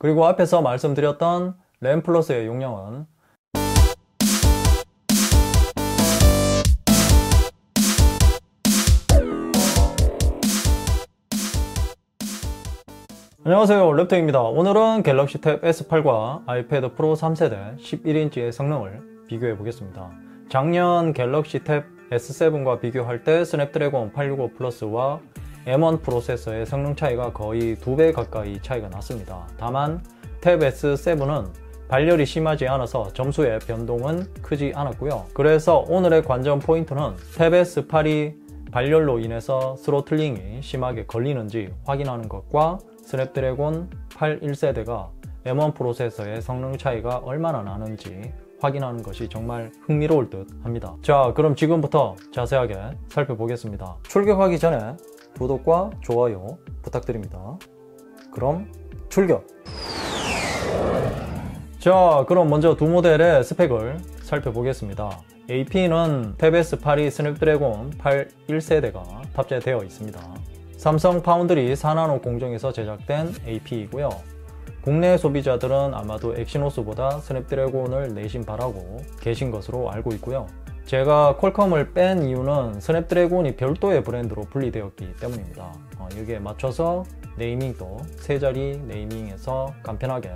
그리고 앞에서 말씀드렸던 램 플러스의 용량은 안녕하세요, 랩터입니다. 오늘은 갤럭시 탭 S8과 아이패드 프로 3세대 11인치의 성능을 비교해 보겠습니다. 작년 갤럭시 탭 S7과 비교할 때 스냅드래곤 865 플러스와 M1 프로세서의 성능 차이가 거의 2배 가까이 차이가 났습니다. 다만 탭 S7은 발열이 심하지 않아서 점수의 변동은 크지 않았고요. 그래서 오늘의 관전 포인트는 탭 S8이 발열로 인해서 스로틀링이 심하게 걸리는지 확인하는 것과 스냅드래곤 8 1세대가 M1 프로세서의 성능 차이가 얼마나 나는지 확인하는 것이 정말 흥미로울 듯 합니다. 자, 그럼 지금부터 자세하게 살펴보겠습니다. 출격하기 전에 구독과 좋아요 부탁드립니다. 그럼 출격! 자, 그럼 먼저 두 모델의 스펙을 살펴보겠습니다. AP는 탭 S8이 스냅드래곤 8 1세대가 탑재되어 있습니다. 삼성 파운드리 4나노 공정에서 제작된 AP이고요. 국내 소비자들은 아마도 엑시노스보다 스냅드래곤을 내심 바라고 계신 것으로 알고 있고요. 제가 퀄컴을 뺀 이유는 스냅드래곤이 별도의 브랜드로 분리되었기 때문입니다. 여기에 맞춰서 네이밍도 세 자리 네이밍에서 간편하게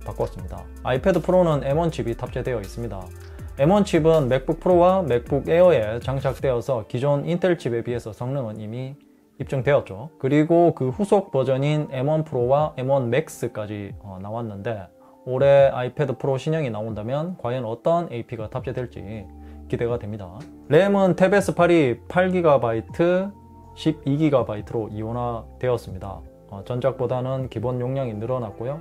바꿨습니다. 아이패드 프로는 M1 칩이 탑재되어 있습니다. M1 칩은 맥북 프로와 맥북 에어에 장착되어서 기존 인텔 칩에 비해서 성능은 이미 입증되었죠. 그리고 그 후속 버전인 M1 프로와 M1 맥스까지 나왔는데 올해 아이패드 프로 신형이 나온다면 과연 어떤 AP가 탑재될지 기대가 됩니다. 램은 탭 S8이 8GB, 12GB로 이원화되었습니다. 전작보다는 기본 용량이 늘어났고요.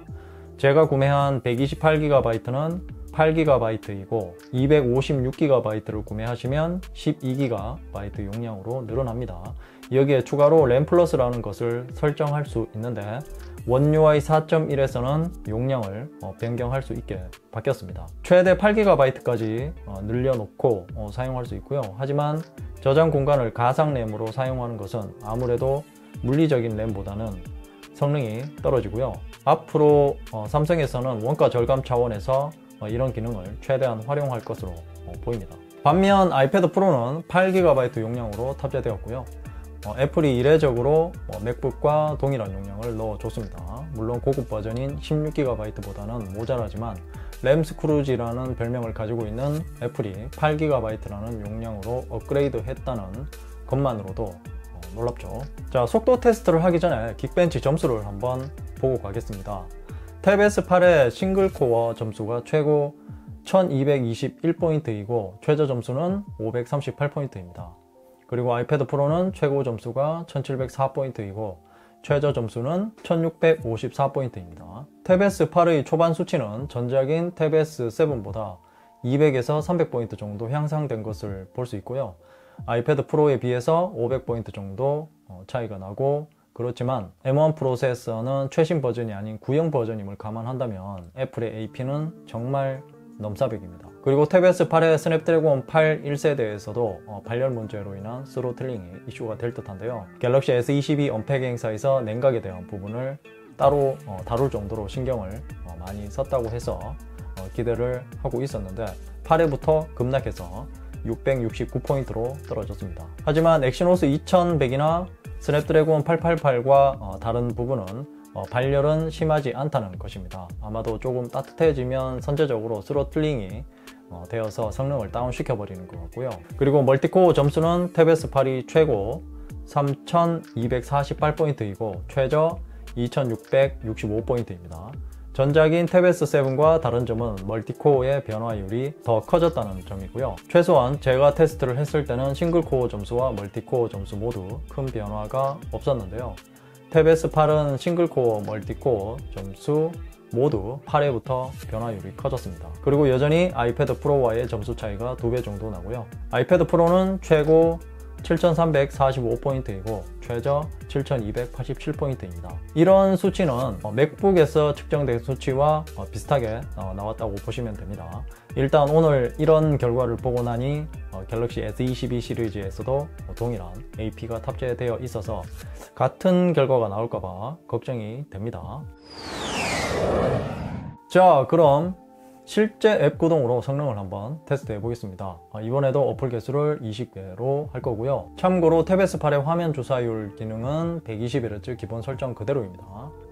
제가 구매한 128GB는 8GB이고 256GB를 구매하시면 12GB 용량으로 늘어납니다. 여기에 추가로 램 플러스라는 것을 설정할 수 있는데 원UI 4.1에서는 용량을 변경할 수 있게 바뀌었습니다. 최대 8GB까지 늘려놓고 사용할 수 있고요. 하지만 저장 공간을 가상 램으로 사용하는 것은 아무래도 물리적인 램보다는 성능이 떨어지고요. 앞으로 삼성에서는 원가 절감 차원에서 이런 기능을 최대한 활용할 것으로 보입니다. 반면 아이패드 프로는 8GB 용량으로 탑재되었고요. 애플이 이례적으로 맥북과 동일한 용량을 넣어줬습니다. 물론 고급 버전인 16GB보다는 모자라지만 램스크루지라는 별명을 가지고 있는 애플이 8GB라는 용량으로 업그레이드 했다는 것만으로도 놀랍죠. 자, 속도 테스트를 하기 전에 긱벤치 점수를 한번 보고 가겠습니다. 탭 S8의 싱글코어 점수가 최고 1221포인트이고 최저 점수는 538포인트입니다. 그리고 아이패드 프로는 최고 점수가 1704포인트이고 최저 점수는 1654포인트입니다. 탭 S8의 초반 수치는 전작인 탭 S7보다 200에서 300포인트 정도 향상된 것을 볼 수 있고요. 아이패드 프로에 비해서 500포인트 정도 차이가 나고, 그렇지만 M1 프로세서는 최신 버전이 아닌 구형 버전임을 감안한다면 애플의 AP는 정말 넘사벽입니다. 그리고 탭 S8의 스냅드래곤 8 1세대에서도 발열 문제로 인한 스로틀링이 이슈가 될 듯한데요. 갤럭시 S22 언팩 행사에서 냉각에 대한 부분을 따로 다룰 정도로 신경을 많이 썼다고 해서 기대를 하고 있었는데 8회부터 급락해서 669포인트로 떨어졌습니다. 하지만 엑시노스 2100이나 스냅드래곤 888과 다른 부분은 발열은 심하지 않다는 것입니다. 아마도 조금 따뜻해지면 선제적으로 스로틀링이 되어서 성능을 다운시켜버리는 것 같고요. 그리고 멀티코어 점수는 탭 S8이 최고 3248포인트이고 최저 2665포인트입니다. 전작인 탭 S7과 다른 점은 멀티코어의 변화율이 더 커졌다는 점이고요. 최소한 제가 테스트를 했을 때는 싱글코어 점수와 멀티코어 점수 모두 큰 변화가 없었는데요. 탭 S8은 싱글코어, 멀티코어 점수 모두 8회부터 변화율이 커졌습니다. 그리고 여전히 아이패드 프로와의 점수 차이가 2배 정도 나고요. 아이패드 프로는 최고 7345포인트이고 최저 7287포인트입니다. 이런 수치는 맥북에서 측정된 수치와 비슷하게 나왔다고 보시면 됩니다. 일단 오늘 이런 결과를 보고 나니 갤럭시 S22 시리즈에서도 동일한 AP가 탑재되어 있어서 같은 결과가 나올까봐 걱정이 됩니다. 자, 그럼 실제 앱 구동으로 성능을 한번 테스트해 보겠습니다. 이번에도 어플 개수를 20개로 할 거고요. 참고로 탭 S8의 화면 주사율 기능은 120Hz 기본 설정 그대로입니다.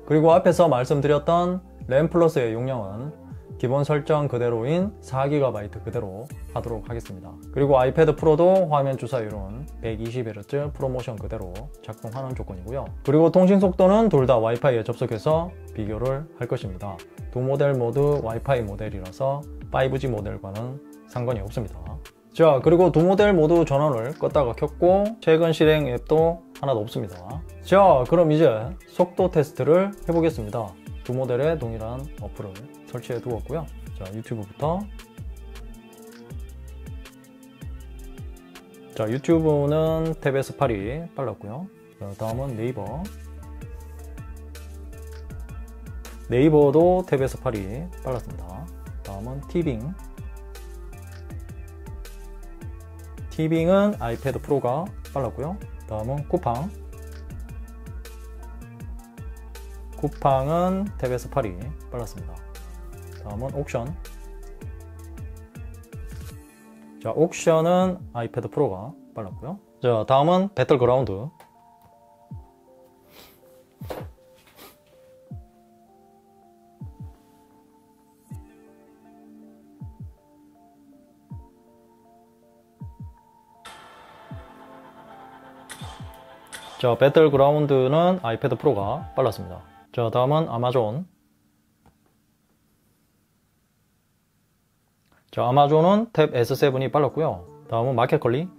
그리고 앞에서 말씀드렸던 램 플러스의 용량은 기본 설정 그대로인 4GB 그대로 하도록 하겠습니다. 그리고 아이패드 프로도 화면 주사율은 120Hz 프로모션 그대로 작동하는 조건이고요. 그리고 통신 속도는 둘 다 와이파이에 접속해서 비교를 할 것입니다. 두 모델 모두 와이파이 모델이라서 5G 모델과는 상관이 없습니다. 자, 그리고 두 모델 모두 전원을 껐다가 켰고 최근 실행 앱도 하나도 없습니다. 자, 그럼 이제 속도 테스트를 해보겠습니다. 두 모델의 동일한 어플을 설치해 두었고요. 자, 유튜브부터. 자, 유튜브는 탭 S8이 빨랐고요. 자, 다음은 네이버. 네이버도 탭 S8이 빨랐습니다. 다음은 티빙. 티빙은 아이패드 프로가 빨랐고요. 다음은 쿠팡. 쿠팡은 탭 S8이 빨랐습니다. 다음은 옥션. 자, 옥션은 아이패드 프로가 빨랐고요. 자, 다음은 배틀그라운드. 자, 배틀그라운드는 아이패드 프로가 빨랐습니다. 자, 다음은 아마존. 자, 아마존은 탭 S7이 빨랐고요. 다음은 마켓컬리.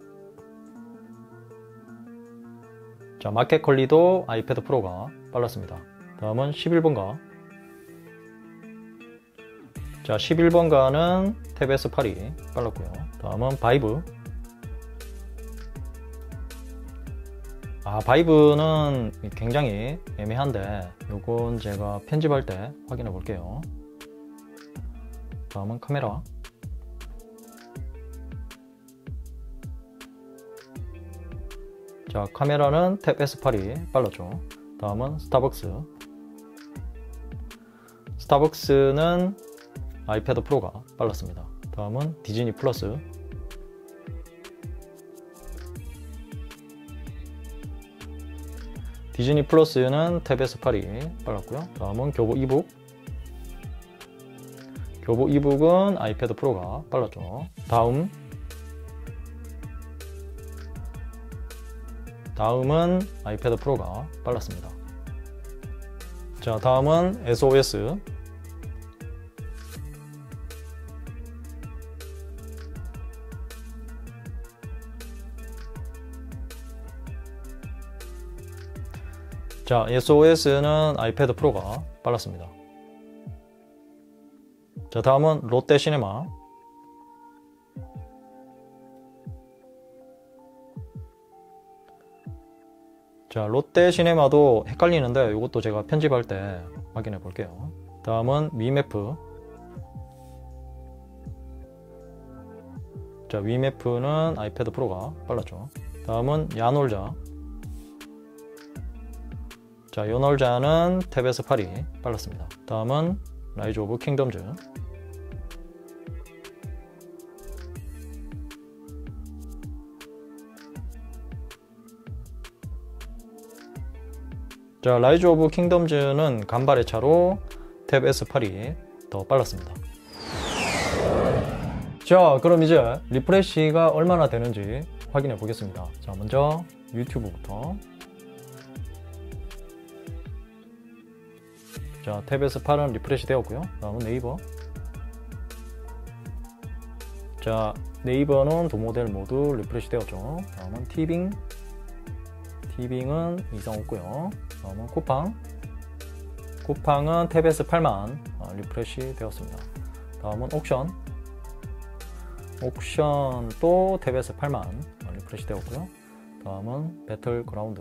자, 마켓컬리도 아이패드 프로가 빨랐습니다. 다음은 11번가. 자, 11번가는 탭 S8이 빨랐고요. 다음은 바이브. 바이브는 굉장히 애매한데 요건 제가 편집할 때 확인해 볼게요. 다음은 카메라. 자, 카메라는 탭 S8이 빨랐죠. 다음은 스타벅스. 스타벅스는 아이패드 프로가 빨랐습니다. 다음은 디즈니 플러스. 디즈니 플러스는 탭 S8이 빨랐고요. 다음은 교보 이북. 교보 이북은 아이패드 프로가 빨랐죠. 다음은 아이패드 프로가 빨랐습니다. 자, 다음은 SOS. 자, SOS는 아이패드 프로가 빨랐습니다. 자, 다음은 롯데시네마. 자, 롯데시네마도 헷갈리는데 이것도 제가 편집할 때 확인해 볼게요. 다음은 위메프. 자, 위메프는 아이패드 프로가 빨랐죠. 다음은 야놀자. 자, 야놀자는 탭 S8이 빨랐습니다. 다음은 라이즈 오브 킹덤즈. 자, 라이즈 오브 킹덤즈는 간발의 차로 탭 S8이 더 빨랐습니다. 자, 그럼 이제 리프레시가 얼마나 되는지 확인해 보겠습니다. 자, 먼저 유튜브부터. 자, 탭 S8은 리프레시 되었고요. 다음은 네이버. 자, 네이버는 두 모델 모두 리프레시 되었죠. 다음은 티빙. 티빙은 이상 없고요. 다음은 쿠팡. 쿠팡은 탭 S8만 리프레시 되었습니다. 다음은 옥션. 옥션도 탭 S8만 리프레시 되었고요. 다음은 배틀그라운드.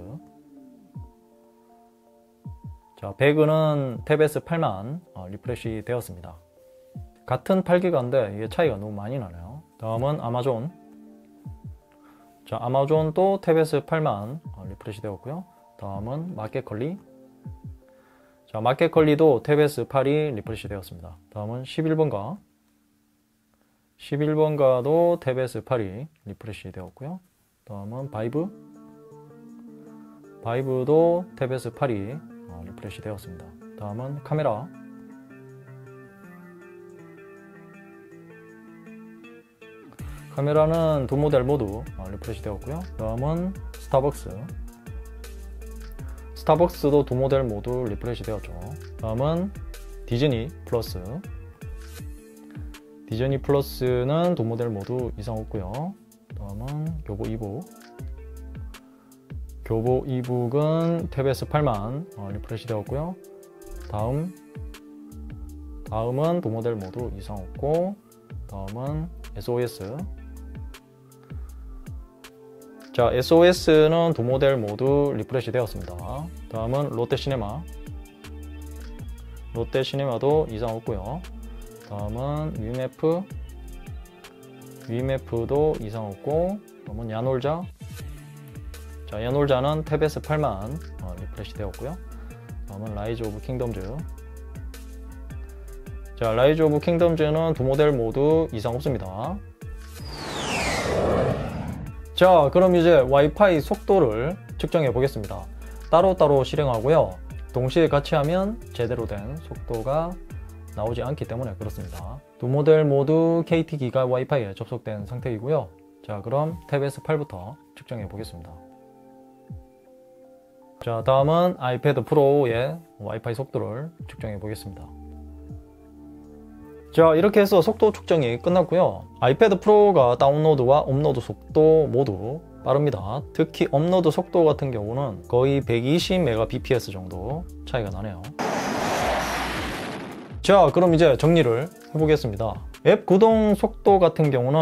자, 배그는 탭 S8만 리프레시 되었습니다. 같은 8기가인데 이게 차이가 너무 많이 나네요. 다음은 아마존. 자, 아마존도 탭 S8만 리프레시 되었고요. 다음은 마켓컬리. 자, 마켓 컬리도 탭 S8이 리프레시 되었습니다. 다음은 11번가. 11번가도 탭 S8이 리프레시 되었고요. 다음은 바이브. 바이브도 탭 S8이 리프레시 되었습니다. 다음은 카메라. 카메라는 두 모델 모두 리프레시 되었고요. 다음은 스타벅스. 스타벅스도 두 모델 모두 리프레시 되었죠. 다음은 디즈니 플러스. 디즈니 플러스는 두 모델 모두 이상 없고요. 다음은 교보 이북. 교보 이북은 탭 S8만 리프레시 되었고요. 다음은 두 모델 모두 이상 없고, 다음은 SOS. 자, SOS는 두 모델 모두 리프레시 되었습니다. 다음은 롯데시네마. 롯데시네마도 이상 없고요. 다음은 위메프. 위메프도 이상 없고, 다음은 야놀자. 자, 야놀자는 탭 S8만 리프레시 되었고요. 다음은 라이즈 오브 킹덤즈. 자, 라이즈 오브 킹덤즈는 두 모델 모두 이상 없습니다. 자, 그럼 이제 와이파이 속도를 측정해 보겠습니다. 따로따로 실행하고요. 동시에 같이 하면 제대로 된 속도가 나오지 않기 때문에 그렇습니다. 두 모델 모두 KT 기가 와이파이에 접속된 상태이고요. 자, 그럼 탭 S8부터 측정해 보겠습니다. 자, 다음은 아이패드 프로의 와이파이 속도를 측정해 보겠습니다. 자, 이렇게 해서 속도 측정이 끝났고요. 아이패드 프로가 다운로드와 업로드 속도 모두 빠릅니다. 특히 업로드 속도 같은 경우는 거의 120Mbps 정도 차이가 나네요. 자, 그럼 이제 정리를 해보겠습니다. 앱 구동 속도 같은 경우는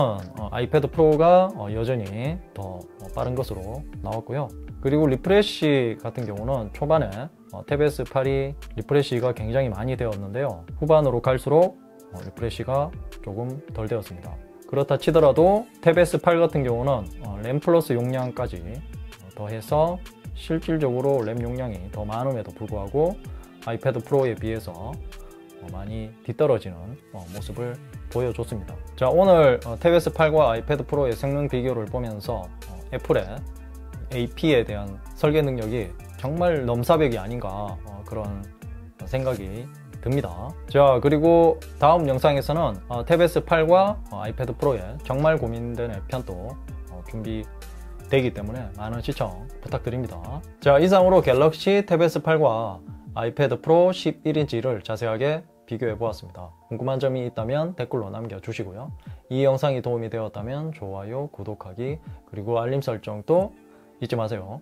아이패드 프로가 여전히 더 빠른 것으로 나왔고요. 그리고 리프레시 같은 경우는 초반에 탭 S8이 리프레시가 굉장히 많이 되었는데요. 후반으로 갈수록 리프레시가 조금 덜 되었습니다. 그렇다 치더라도 탭 S8 같은 경우는 램 플러스 용량까지 더해서 실질적으로 램 용량이 더 많음에도 불구하고 아이패드 프로에 비해서 많이 뒤떨어지는 모습을 보여줬습니다. 자, 오늘 탭 S8과 아이패드 프로의 성능 비교를 보면서 애플의 AP에 대한 설계 능력이 정말 넘사벽이 아닌가 그런 생각이 듭니다. 자, 그리고 다음 영상에서는 탭 S8과 아이패드 프로에 정말 고민되는 편도 준비되기 때문에 많은 시청 부탁드립니다. 자, 이상으로 갤럭시 탭 S8과 아이패드 프로 11인치를 자세하게 비교해 보았습니다. 궁금한 점이 있다면 댓글로 남겨주시고요. 이 영상이 도움이 되었다면 좋아요, 구독하기, 그리고 알림 설정도 잊지 마세요.